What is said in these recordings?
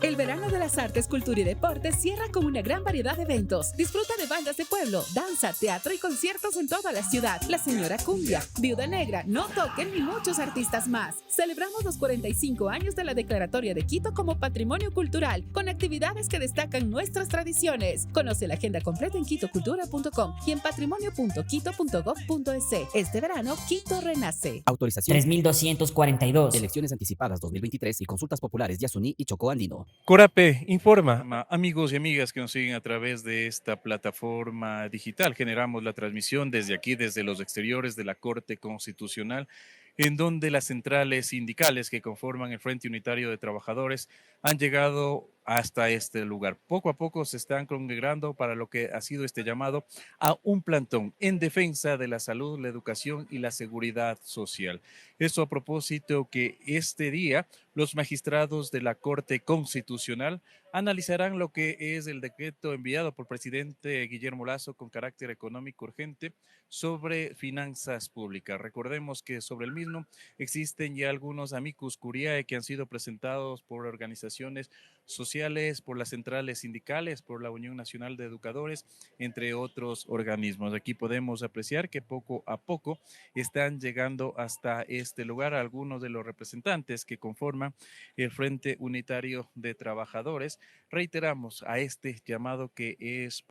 El verano de las artes, cultura y deportes cierra con una gran variedad de eventos. Disfruta de bandas de pueblo, danza, teatro y conciertos en toda la ciudad. La Señora Cumbia, Viuda Negra, No Toquen y muchos artistas más. Celebramos los 45 años de la Declaratoria de Quito como Patrimonio Cultural, con actividades que destacan nuestras tradiciones. Conoce la agenda completa en quitocultura.com y en patrimonio.quito.gov.es. Este verano, Quito renace. Autorización 3242. Elecciones anticipadas 2023 y consultas populares Yasuní y Chocó Andino. Corape informa, amigos y amigas que nos siguen a través de esta plataforma digital. Generamos la transmisión desde aquí, desde los exteriores de la Corte Constitucional, en donde las centrales sindicales que conforman el Frente Unitario de Trabajadores han llegado hasta este lugar. Poco a poco se están congregando para lo que ha sido este llamado a un plantón en defensa de la salud, la educación y la seguridad social. Eso a propósito que este día los magistrados de la Corte Constitucional analizarán lo que es el decreto enviado por el presidente Guillermo Lasso con carácter económico urgente sobre finanzas públicas. Recordemos que sobre el mismo existen ya algunos amicus curiae que han sido presentados por organizaciones sociales, por las centrales sindicales, por la Unión Nacional de Educadores, entre otros organismos. Aquí podemos apreciar que poco a poco están llegando hasta este lugar algunos de los representantes que conforman el Frente Unitario de Trabajadores. Reiteramos a este llamado que es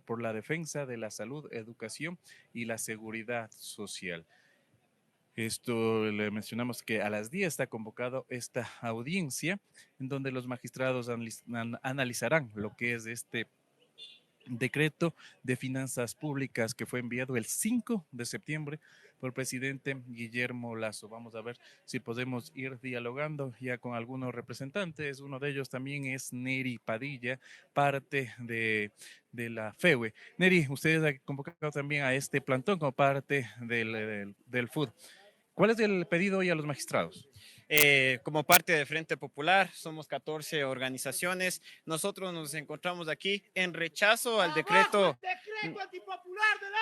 por la defensa de la salud, educación y la seguridad social. Esto le mencionamos que a las 10 está convocado esta audiencia en donde los magistrados analizarán lo que es este decreto de finanzas públicas que fue enviado el 5 de septiembre por el presidente Guillermo Lasso. Vamos a ver si podemos ir dialogando ya con algunos representantes. Uno de ellos también es Neri Padilla, parte de la FEUE. Neri, ustedes han convocado también a este plantón como parte del FUD. ¿Cuál es el pedido hoy a los magistrados? Como parte del Frente Popular, somos 14 organizaciones. Nosotros nos encontramos aquí en rechazo al decreto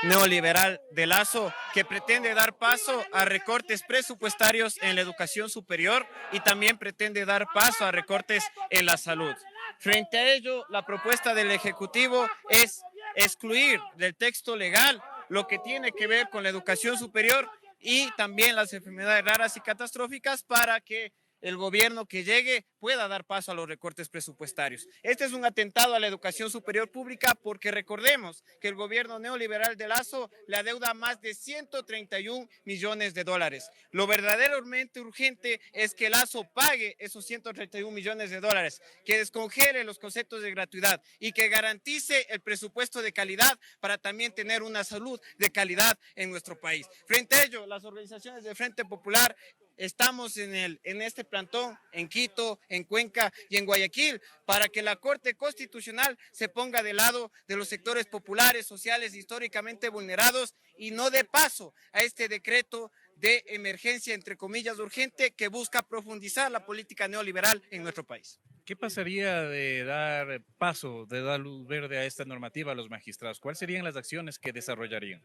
neoliberal de Lasso, que pretende dar paso a recortes presupuestarios en la educación superior y también pretende dar paso a recortes en la salud. Frente a ello, la propuesta del Ejecutivo es excluir del texto legal lo que tiene que ver con la educación superior y también las enfermedades raras y catastróficas para que el gobierno que llegue pueda dar paso a los recortes presupuestarios. Este es un atentado a la educación superior pública porque recordemos que el gobierno neoliberal de Lasso le adeuda más de 131 millones de dólares. Lo verdaderamente urgente es que Lasso pague esos 131 millones de dólares, que descongele los conceptos de gratuidad y que garantice el presupuesto de calidad para también tener una salud de calidad en nuestro país. Frente a ello, las organizaciones del Frente Popular estamos en este plantón en Quito, en Cuenca y en Guayaquil para que la Corte Constitucional se ponga del lado de los sectores populares, sociales, históricamente vulnerados y no dé paso a este decreto de emergencia, entre comillas, urgente, que busca profundizar la política neoliberal en nuestro país. ¿Qué pasaría de dar paso, de dar luz verde a esta normativa a los magistrados? ¿Cuáles serían las acciones que desarrollarían?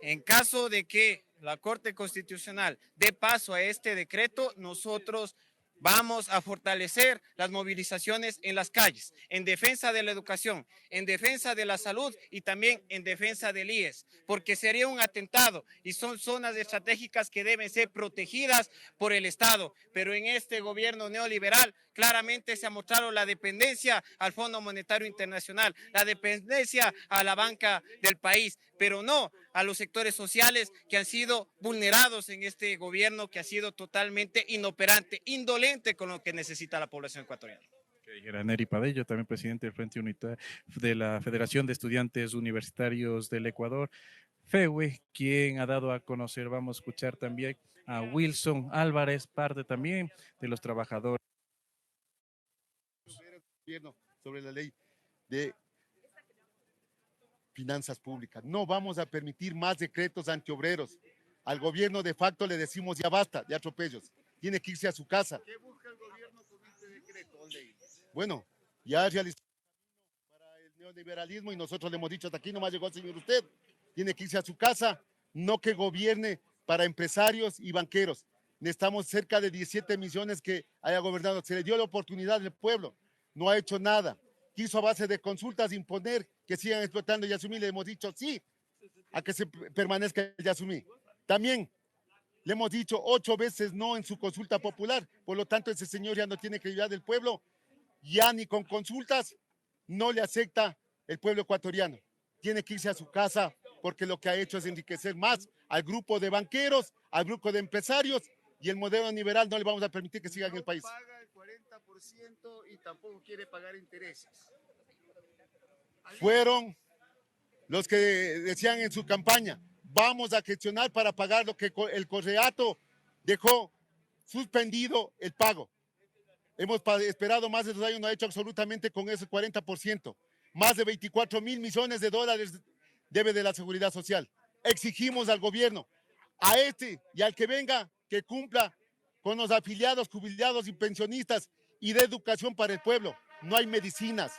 En caso de que la Corte Constitucional dé paso a este decreto, nosotros vamos a fortalecer las movilizaciones en las calles, en defensa de la educación, en defensa de la salud y también en defensa del IES, porque sería un atentado y son zonas estratégicas que deben ser protegidas por el Estado. Pero en este gobierno neoliberal claramente se ha mostrado la dependencia al Fondo Monetario Internacional, la dependencia a la banca del país, pero no a los sectores sociales que han sido vulnerados en este gobierno que ha sido totalmente inoperante, indolente con lo que necesita la población ecuatoriana. Era Neri Padello, también presidente del Frente Unitario de la Federación de Estudiantes Universitarios del Ecuador, FEUE, quien ha dado a conocer, vamos a escuchar también a Wilson Álvarez, parte también de los trabajadores. Sobre la ley de finanzas públicas. No vamos a permitir más decretos antiobreros. Al gobierno de facto le decimos ya basta de atropellos. Tiene que irse a su casa. ¿Qué busca el gobierno con este decreto? Bueno, ya realizó para el neoliberalismo y nosotros le hemos dicho hasta aquí nomás llegó el señor usted. Tiene que irse a su casa, no que gobierne para empresarios y banqueros. Necesitamos cerca de 17 millones que haya gobernado. Se le dio la oportunidad al pueblo. no ha hecho nada. Quiso a base de consultas imponer que sigan explotando Yasumí. Le hemos dicho sí a que se permanezca Yasumí. También le hemos dicho 8 veces no en su consulta popular. Por lo tanto, ese señor ya no tiene credibilidad del pueblo. Ya ni con consultas no le acepta el pueblo ecuatoriano. Tiene que irse a su casa porque lo que ha hecho es enriquecer más al grupo de banqueros, al grupo de empresarios, y el modelo liberal no le vamos a permitir que siga en el país. No paga el 40% y tampoco quiere pagar intereses. Fueron los que decían en su campaña, vamos a gestionar para pagar lo que el Correato dejó suspendido el pago. Hemos esperado más de 2 años, no ha hecho absolutamente con ese 40%. Más de 24.000 millones de dólares debe de la Seguridad Social. Exigimos al gobierno, a este y al que venga, que cumpla con los afiliados, jubilados y pensionistas y de educación para el pueblo. No hay medicinas.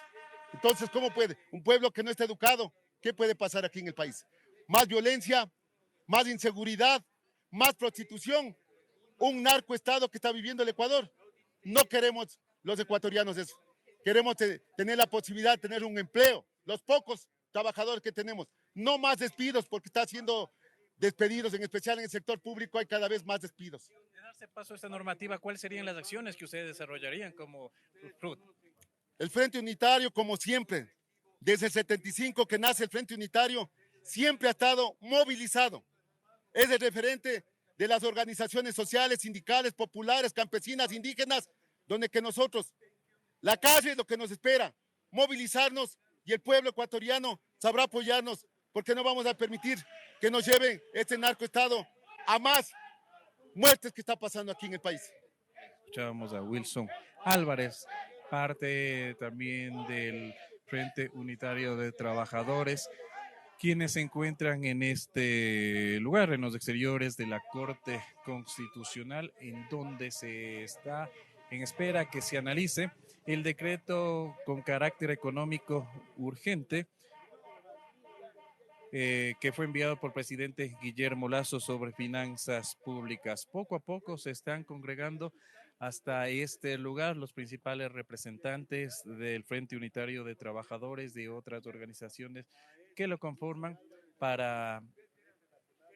Entonces, ¿cómo puede? Un pueblo que no está educado, ¿qué puede pasar aquí en el país? Más violencia, más inseguridad, más prostitución, un narcoestado que está viviendo el Ecuador. No queremos los ecuatorianos eso. Queremos tener la posibilidad de tener un empleo, los pocos trabajadores que tenemos. No más despidos, porque está haciendo despedidos, en especial en el sector público hay cada vez más despidos. De darse paso a esta normativa, ¿cuáles serían las acciones que ustedes desarrollarían como FRUT? El Frente Unitario, como siempre, desde el 75 que nace el Frente Unitario, siempre ha estado movilizado. Es el referente de las organizaciones sociales, sindicales, populares, campesinas, indígenas, donde que nosotros, la calle es lo que nos espera, movilizarnos, y el pueblo ecuatoriano sabrá apoyarnos, porque no vamos a permitir que nos lleven este narcoestado a más muertes que está pasando aquí en el país. Escuchábamos a Wilson Álvarez, parte también del Frente Unitario de Trabajadores, quienes se encuentran en este lugar, en los exteriores de la Corte Constitucional, en donde se está en espera que se analice el decreto con carácter económico urgente que fue enviado por el presidente Guillermo Lasso sobre finanzas públicas. Poco a poco se están congregando hasta este lugar los principales representantes del Frente Unitario de Trabajadores, de otras organizaciones que lo conforman, para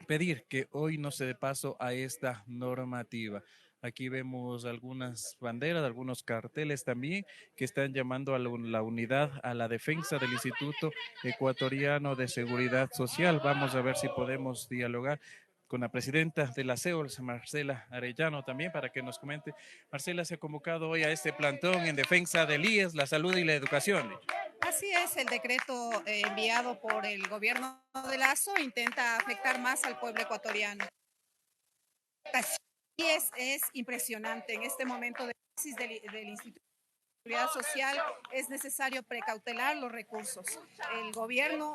pedir que hoy no se dé paso a esta normativa. Aquí vemos algunas banderas, algunos carteles también que están llamando a la unidad, a la defensa del Instituto Ecuatoriano de Seguridad Social. Vamos a ver si podemos dialogar con la presidenta de la CEOLS, Marcela Arellano, también para que nos comente. Marcela, se ha convocado hoy a este plantón en defensa del IES, la salud y la educación. Así es, el decreto enviado por el gobierno de Lasso intenta afectar más al pueblo ecuatoriano. Y es impresionante en este momento de crisis del Instituto de Seguridad Social. Es necesario precautelar los recursos. El gobierno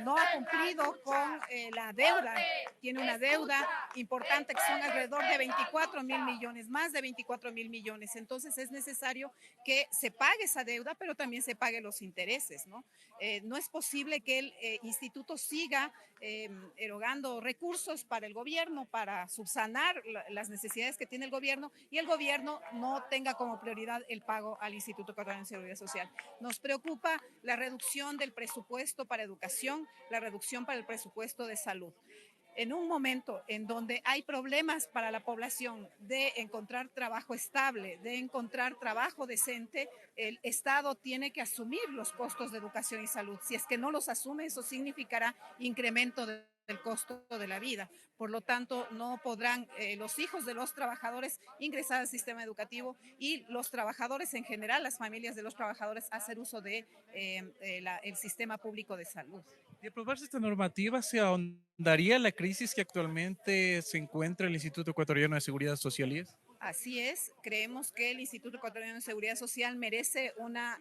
no ha cumplido con la deuda, tiene una deuda importante que son alrededor de 24.000 millones, más de 24.000 millones. Entonces es necesario que se pague esa deuda, pero también se paguen los intereses, ¿no? No es posible que el instituto siga erogando recursos para el gobierno, para subsanar las necesidades que tiene el gobierno, y el gobierno no tenga como prioridad el pago al Instituto Ecuatoriano de Seguridad Social. Nos preocupa la reducción del presupuesto para educación, la reducción para el presupuesto de salud. En un momento en donde hay problemas para la población de encontrar trabajo estable, de encontrar trabajo decente, el Estado tiene que asumir los costos de educación y salud. Si es que no los asume, eso significará incremento del costo de la vida. Por lo tanto, no podrán los hijos de los trabajadores ingresar al sistema educativo, y los trabajadores en general, las familias de los trabajadores, hacer uso de el sistema público de salud. De aprobarse esta normativa, ¿se ahondaría la crisis que actualmente se encuentra el Instituto Ecuatoriano de Seguridad Social IES? Así es, creemos que el Instituto Ecuatoriano de Seguridad Social merece una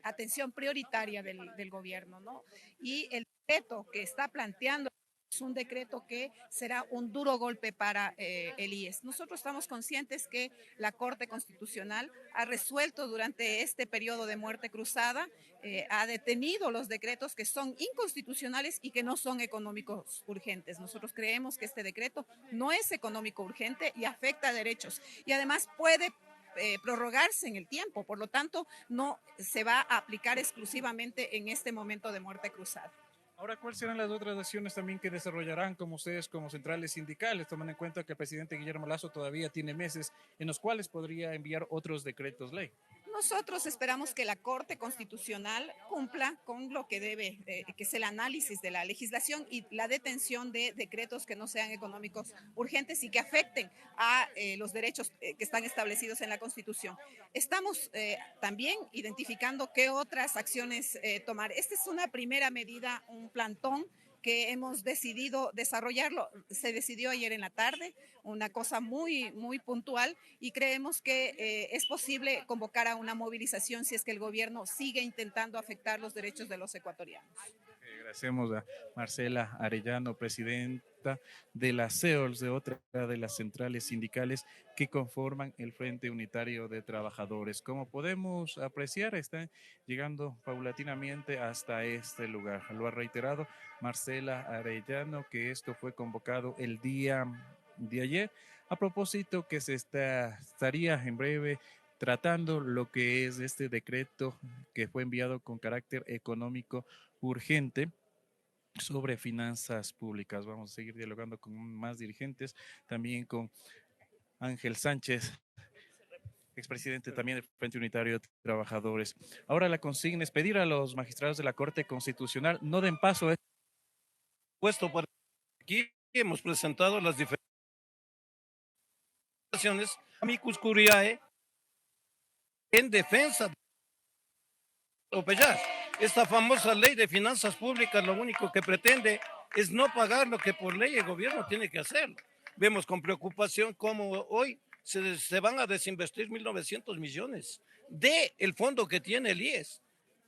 atención prioritaria del gobierno, ¿no? Y el decreto que está planteando es un decreto que será un duro golpe para el IES. Nosotros estamos conscientes que la Corte Constitucional ha resuelto durante este periodo de muerte cruzada, ha detenido los decretos que son inconstitucionales y que no son económicos urgentes. Nosotros creemos que este decreto no es económico urgente y afecta a derechos, y además puede prorrogarse en el tiempo. Por lo tanto, no se va a aplicar exclusivamente en este momento de muerte cruzada. Ahora, ¿cuáles serán las otras acciones también que desarrollarán como ustedes como centrales sindicales, tomando en cuenta que el presidente Guillermo Lasso todavía tiene meses en los cuales podría enviar otros decretos ley? Nosotros esperamos que la Corte Constitucional cumpla con lo que debe, que es el análisis de la legislación y la detención de decretos que no sean económicos urgentes y que afecten a los derechos que están establecidos en la Constitución. Estamos también identificando qué otras acciones tomar. Esta es una primera medida, un plantón que hemos decidido desarrollarlo. Se decidió ayer en la tarde, una cosa muy, muy puntual, y creemos que es posible convocar a una movilización si es que el gobierno sigue intentando afectar los derechos de los ecuatorianos. Agradecemos a Marcela Arellano, presidenta de la CEOLS, de otra de las centrales sindicales que conforman el Frente Unitario de Trabajadores. Como podemos apreciar, están llegando paulatinamente hasta este lugar. Lo ha reiterado Marcela Arellano, que esto fue convocado el día de ayer, a propósito que estaría en breve tratando lo que es este decreto que fue enviado con carácter económico urgente sobre finanzas públicas. Vamos a seguir dialogando con más dirigentes, también con Ángel Sánchez, expresidente también del Frente Unitario de Trabajadores. Ahora la consigna es pedir a los magistrados de la Corte Constitucional no den paso a puesto por aquí. Hemos presentado las diferentes amicus curiae en defensa de Opeyar. Esta famosa ley de finanzas públicas lo único que pretende es no pagar lo que por ley el gobierno tiene que hacer. Vemos con preocupación cómo hoy se van a desinvestir 1.900 millones del fondo que tiene el IES.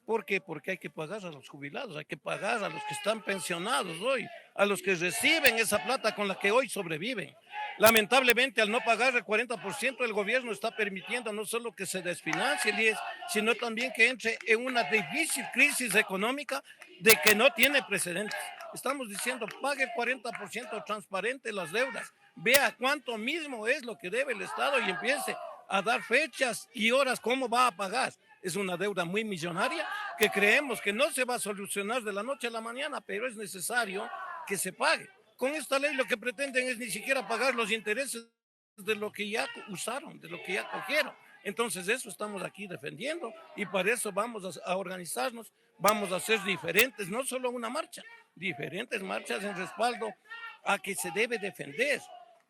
¿Por qué? Porque hay que pagar a los jubilados, hay que pagar a los que están pensionados hoy, a los que reciben esa plata con la que hoy sobreviven. Lamentablemente, al no pagar el 40%, el gobierno está permitiendo no solo que se desfinancie el IES, sino también que entre en una difícil crisis económica de que no tiene precedentes. Estamos diciendo, pague el 40% transparente las deudas, vea cuánto mismo es lo que debe el Estado y empiece a dar fechas y horas cómo va a pagar. Es una deuda muy millonaria que creemos que no se va a solucionar de la noche a la mañana, pero es necesario que se pague. Con esta ley lo que pretenden es ni siquiera pagar los intereses de lo que ya usaron, de lo que ya cogieron. Entonces eso estamos aquí defendiendo y para eso vamos a organizarnos, vamos a hacer diferentes, no solo una marcha, diferentes marchas en respaldo a que se debe defender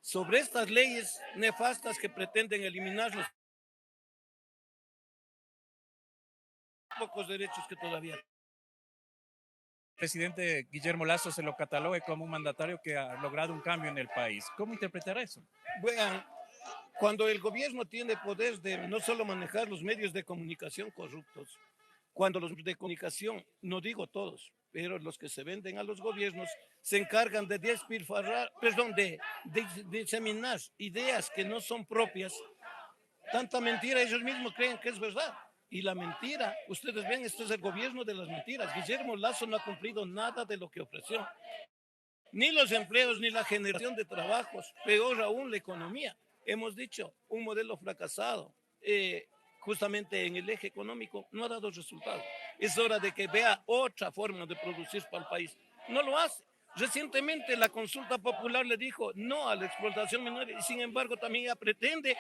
sobre estas leyes nefastas que pretenden eliminar los pocos derechos que todavía. Presidente Guillermo Lasso se lo catalogue como un mandatario que ha logrado un cambio en el país. ¿Cómo interpretar eso? Vean, cuando el gobierno tiene poder de no solo manejar los medios de comunicación corruptos, cuando los de comunicación, no digo todos, pero los que se venden a los gobiernos se encargan de despilfarrar, de diseminar ideas que no son propias, tanta mentira, ellos mismos creen que es verdad. Y la mentira, ustedes ven, este es el gobierno de las mentiras. Guillermo Lasso no ha cumplido nada de lo que ofreció. Ni los empleos, ni la generación de trabajos, peor aún la economía. Hemos dicho, un modelo fracasado, justamente en el eje económico, no ha dado resultados. Es hora de que vea otra forma de producir para el país. No lo hace. Recientemente la consulta popular le dijo no a la explotación minera y sin embargo también ella pretende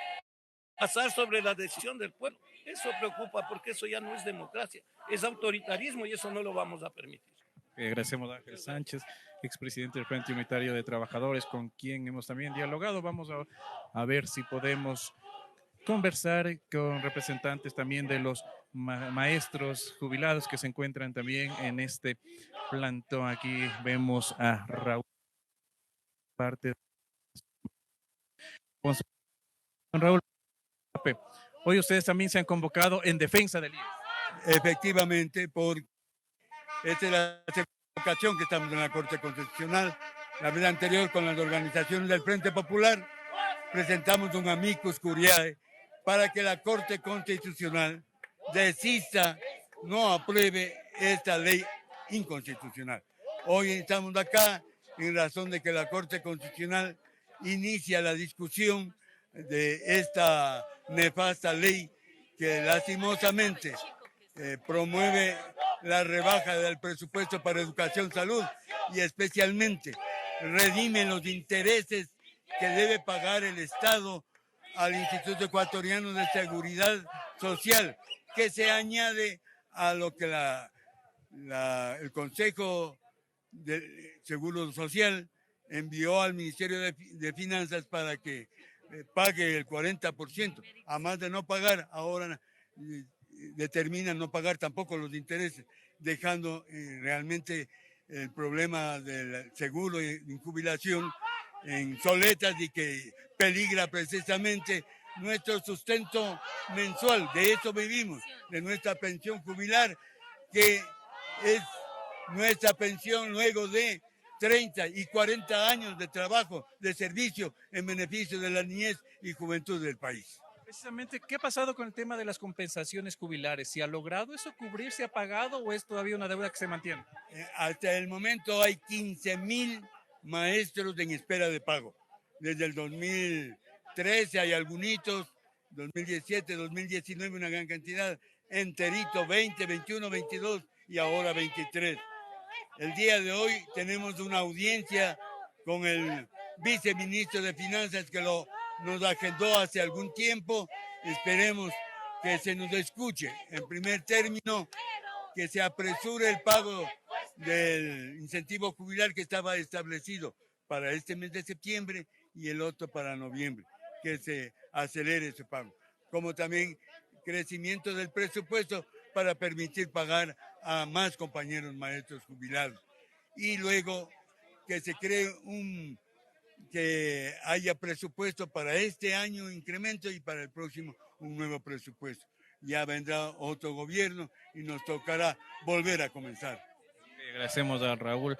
pasar sobre la decisión del pueblo. Eso preocupa porque eso ya no es democracia, es autoritarismo y eso no lo vamos a permitir. Agradecemos a Ángel Sánchez, expresidente del Frente Unitario de Trabajadores, con quien hemos también dialogado. Vamos a ver si podemos conversar con representantes también de los maestros jubilados que se encuentran también en este plantón. Aquí vemos a Raúl, parte de Raúl. Hoy ustedes también se han convocado en defensa del IES. Efectivamente, por esta es la segunda ocasión que estamos en la Corte Constitucional. La vez anterior, con las organizaciones del Frente Popular, presentamos un amicus curiae para que la Corte Constitucional desista, no apruebe esta ley inconstitucional. Hoy estamos acá en razón de que la Corte Constitucional inicia la discusión de esta nefasta ley que lastimosamente promueve la rebaja del presupuesto para educación, salud y especialmente redime los intereses que debe pagar el Estado al Instituto Ecuatoriano de Seguridad Social, que se añade a lo que el Consejo de Seguro Social envió al Ministerio de Finanzas para que pague el 40%. A más de no pagar, ahora determinan no pagar tampoco los intereses, dejando realmente el problema del seguro y jubilación en soletas y que peligra precisamente nuestro sustento mensual. De eso vivimos, de nuestra pensión jubilar, que es nuestra pensión luego de 30 y 40 años de trabajo, de servicio en beneficio de la niñez y juventud del país. Precisamente, ¿qué ha pasado con el tema de las compensaciones jubilares? ¿Se ha logrado eso cubrir? ¿Se ha pagado o es todavía una deuda que se mantiene? Hasta el momento hay 15.000 maestros en espera de pago. Desde el 2013 hay algunitos, 2017, 2019 una gran cantidad, enterito 20, 21, 22 y ahora 23. El día de hoy tenemos una audiencia con el viceministro de Finanzas que nos agendó hace algún tiempo. Esperemos que se nos escuche. En primer término, que se apresure el pago del incentivo jubilar que estaba establecido para este mes de septiembre y el otro para noviembre, que se acelere ese pago. Como también crecimiento del presupuesto para permitir pagar a más compañeros maestros jubilados. Y luego que se cree que haya presupuesto para este año incremento y para el próximo un nuevo presupuesto. Ya vendrá otro gobierno y nos tocará volver a comenzar. Agradecemos a Raúl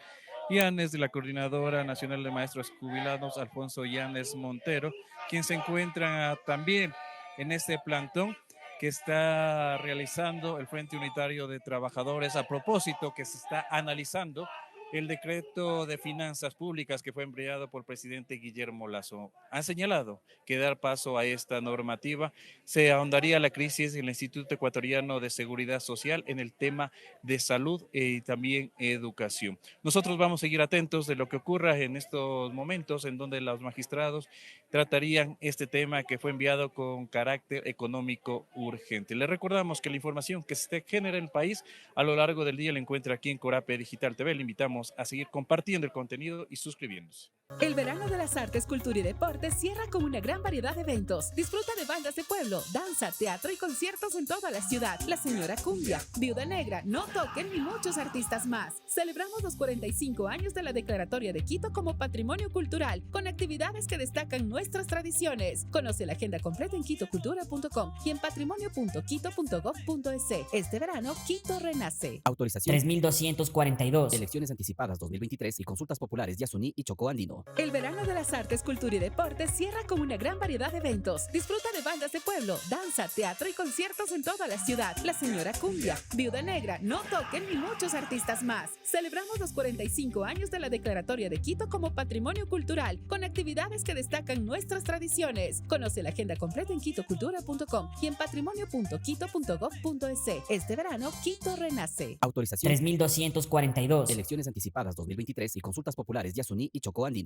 Llanes de la Coordinadora Nacional de Maestros Jubilados, Alfonso Llanes Montero, quien se encuentra también en este plantón que está realizando el Frente Unitario de Trabajadores a propósito que se está analizando el decreto de finanzas públicas que fue enviado por el presidente Guillermo Lasso. Han señalado que dar paso a esta normativa se ahondaría la crisis en el Instituto Ecuatoriano de Seguridad Social en el tema de salud y también educación. Nosotros vamos a seguir atentos de lo que ocurra en estos momentos en donde los magistrados tratarían este tema que fue enviado con carácter económico urgente. Les recordamos que la información que se genera en el país a lo largo del día la encuentra aquí en Corape Digital TV. Le invitamos a seguir compartiendo el contenido y suscribiéndose. El verano de las artes, cultura y deporte cierra con una gran variedad de eventos. Disfruta de bandas de pueblo, danza, teatro y conciertos en toda la ciudad. La Señora Cumbia, Viuda Negra, No Toquen y muchos artistas más. Celebramos los 45 años de la Declaratoria de Quito como Patrimonio Cultural, con actividades que destacan nuestras tradiciones. Conoce la agenda completa en quitocultura.com y en patrimonio.quito.gov.es. Este verano, Quito renace. Autorización 3242. Elecciones anticipadas 2023 y consultas populares de Yasuní y Chocó Andino. El verano de las artes, cultura y deporte cierra con una gran variedad de eventos. Disfruta de bandas de pueblo, danza, teatro y conciertos en toda la ciudad. La Señora Cumbia, Viuda Negra, No Toquen y muchos artistas más. Celebramos los 45 años de la Declaratoria de Quito como Patrimonio Cultural, con actividades que destacan nuestras tradiciones. Conoce la agenda completa en quitocultura.com y en patrimonio.quito.gov.es. Este verano, Quito renace. Autorización 3242. Elecciones anticipadas 2023 y consultas populares de Yasuní y Chocó Andino.